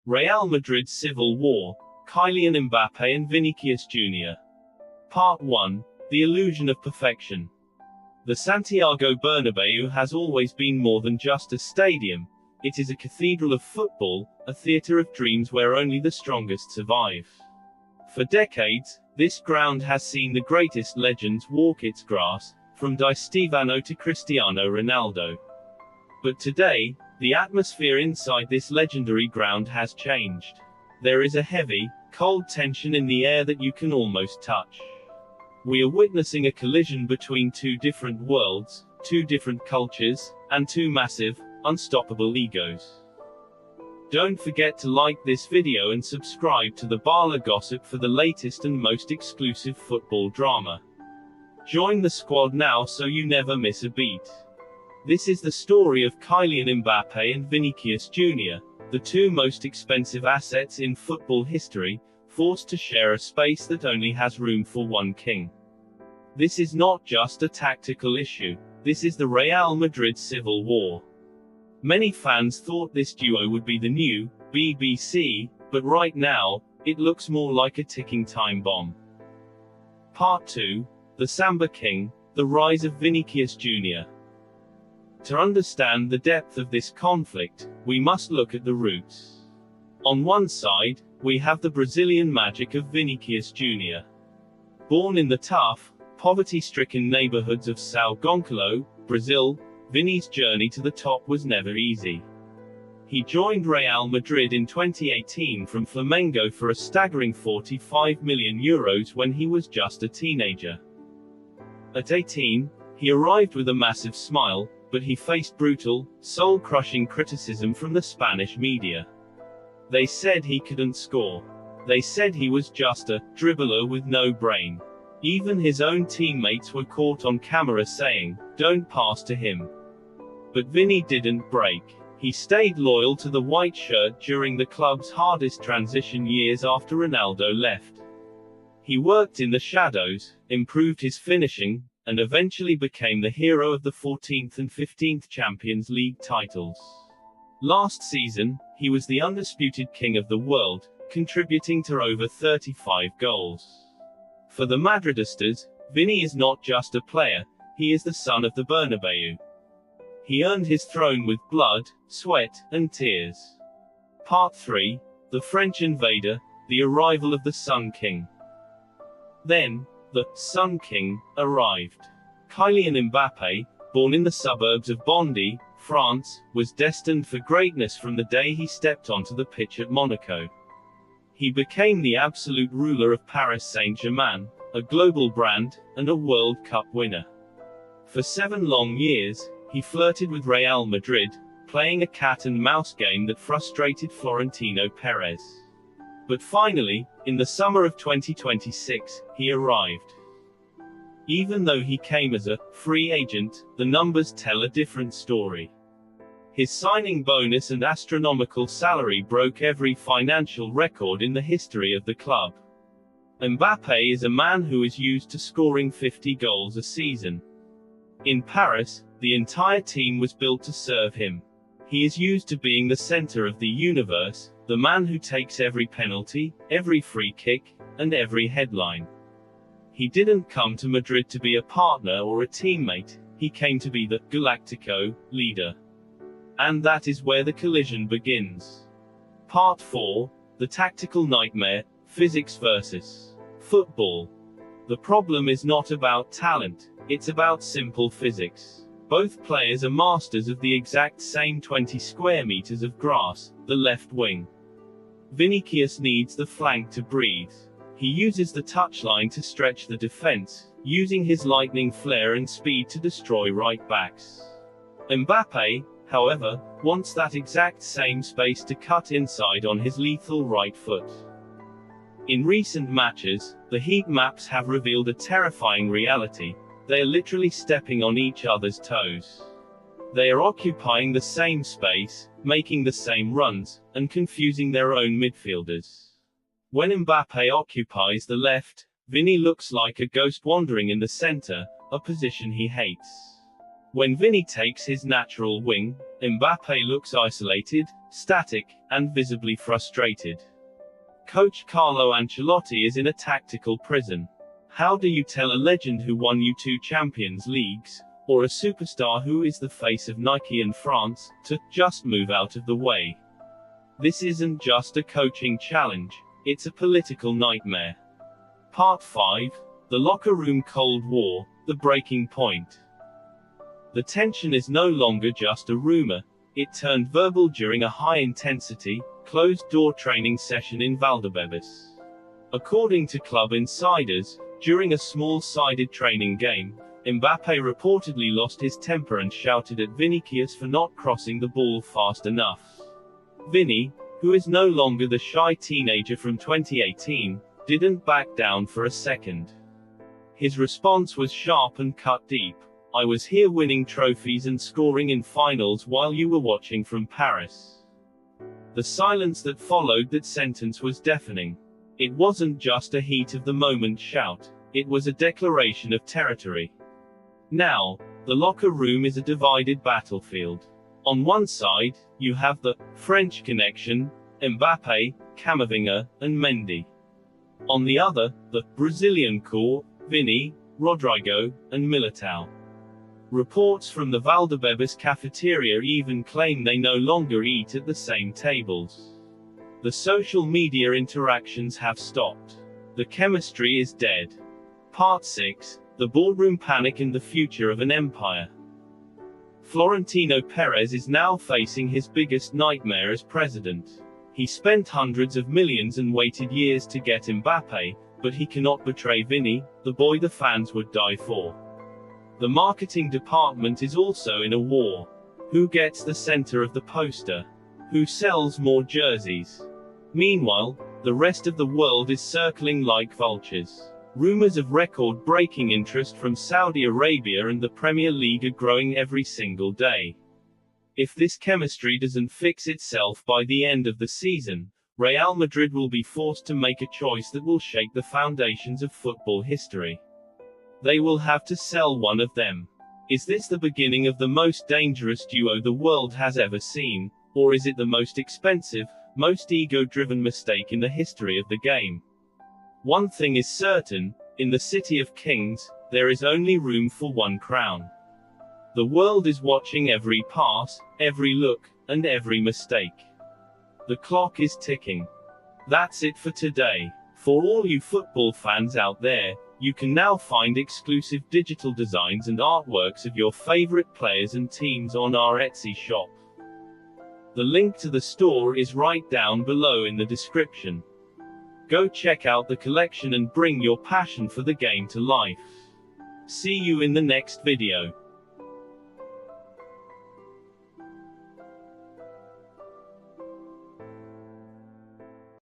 Real Madrid Civil War, Kylian Mbappé and Vinicius Jr. Part 1. The Illusion of Perfection. The Santiago Bernabéu has always been more than just a stadium. It is a cathedral of football, a theatre of dreams where only the strongest survive. For decades, this ground has seen the greatest legends walk its grass, from Di Stefano to Cristiano Ronaldo. But today, the atmosphere inside this legendary ground has changed. There is a heavy, cold tension in the air that you can almost touch. We are witnessing a collision between two different worlds, two different cultures, and two massive, unstoppable egos. Don't forget to like this video and subscribe to the Bala Gossip for the latest and most exclusive football drama. Join the squad now so you never miss a beat. This is the story of Kylian Mbappé and Vinicius Jr., the two most expensive assets in football history, forced to share a space that only has room for one king. This is not just a tactical issue, this is the Real Madrid Civil War. Many fans thought this duo would be the new BBC, but right now, it looks more like a ticking time bomb. Part 2. The Samba King, the Rise of Vinicius Jr. To understand the depth of this conflict, we must look at the roots. On one side, we have the Brazilian magic of Vinicius Jr. Born in the tough, poverty-stricken neighborhoods of São Gonçalo, Brazil, Vini's journey to the top was never easy. He joined Real Madrid in 2018 from Flamengo for a staggering €45 million when he was just a teenager. At 18, he arrived with a massive smile, but he faced brutal, soul-crushing criticism from the Spanish media. They said he couldn't score. They said he was just a dribbler with no brain. Even his own teammates were caught on camera saying, "Don't pass to him." But Vini didn't break. He stayed loyal to the white shirt during the club's hardest transition years after Ronaldo left. He worked in the shadows, improved his finishing, and eventually became the hero of the 14th and 15th Champions League titles. Last season, he was the undisputed king of the world, contributing to over 35 goals. For the Madridistas, Vini is not just a player, he is the son of the Bernabéu. He earned his throne with blood, sweat, and tears. Part 3. The French Invader, the Arrival of the Sun King. Then, the Sun King arrived. Kylian Mbappé, born in the suburbs of Bondy, France, was destined for greatness from the day he stepped onto the pitch at Monaco. He became the absolute ruler of Paris Saint-Germain, a global brand, and a World Cup winner. For 7 long years, he flirted with Real Madrid, playing a cat-and-mouse game that frustrated Florentino Perez. But finally, in the summer of 2026, he arrived. Even though he came as a free agent, the numbers tell a different story. His signing bonus and astronomical salary broke every financial record in the history of the club. Mbappé is a man who is used to scoring 50 goals a season. In Paris, the entire team was built to serve him. He is used to being the center of the universe, the man who takes every penalty, every free kick, and every headline. He didn't come to Madrid to be a partner or a teammate, he came to be the Galactico leader. And that is where the collision begins. Part 4. The Tactical Nightmare, Physics versus Football. The problem is not about talent, it's about simple physics. Both players are masters of the exact same 20 square meters of grass, the left wing. Vinicius needs the flank to breathe. He uses the touchline to stretch the defense, using his lightning flair and speed to destroy right backs. Mbappé, however, wants that exact same space to cut inside on his lethal right foot. In recent matches, the heat maps have revealed a terrifying reality. They are literally stepping on each other's toes. They are occupying the same space, making the same runs, and confusing their own midfielders. When Mbappé occupies the left, Vini looks like a ghost wandering in the center, a position he hates. When Vini takes his natural wing, Mbappé looks isolated, static, and visibly frustrated. Coach Carlo Ancelotti is in a tactical prison. How do you tell a legend who won you 2 Champions Leagues, or a superstar who is the face of Nike in France, to just move out of the way? This isn't just a coaching challenge, it's a political nightmare. Part 5. The Locker Room Cold War, the Breaking Point. The tension is no longer just a rumor, it turned verbal during a high-intensity, closed-door training session in Valdebebas. According to club insiders, during a small-sided training game, Mbappé reportedly lost his temper and shouted at Vinícius for not crossing the ball fast enough. Vini, who is no longer the shy teenager from 2018, didn't back down for a second. His response was sharp and cut deep. "I was here winning trophies and scoring in finals while you were watching from Paris." The silence that followed that sentence was deafening. It wasn't just a heat-of-the-moment shout, it was a declaration of territory. Now, the locker room is a divided battlefield. On one side, you have the French connection, Mbappé, Camavinga, and Mendy. On the other, the Brazilian core, Vini, Rodrigo, and Militao. Reports from the Valdebebas cafeteria even claim they no longer eat at the same tables. The social media interactions have stopped. The chemistry is dead. Part 6. The boardroom panic and the future of an empire. Florentino Perez is now facing his biggest nightmare as president. He spent hundreds of millions and waited years to get Mbappé, but he cannot betray Vini, the boy the fans would die for. The marketing department is also in a war. Who gets the center of the poster? Who sells more jerseys? Meanwhile, the rest of the world is circling like vultures. Rumors of record-breaking interest from Saudi Arabia and the Premier League are growing every single day. If this chemistry doesn't fix itself by the end of the season, Real Madrid will be forced to make a choice that will shake the foundations of football history. They will have to sell one of them. Is this the beginning of the most dangerous duo the world has ever seen, or is it the most expensive, most ego-driven mistake in the history of the game? One thing is certain, in the City of Kings, there is only room for one crown. The world is watching every pass, every look, and every mistake. The clock is ticking. That's it for today. For all you football fans out there, you can now find exclusive digital designs and artworks of your favorite players and teams on our Etsy shop. The link to the store is right down below in the description. Go check out the collection and bring your passion for the game to life. See you in the next video.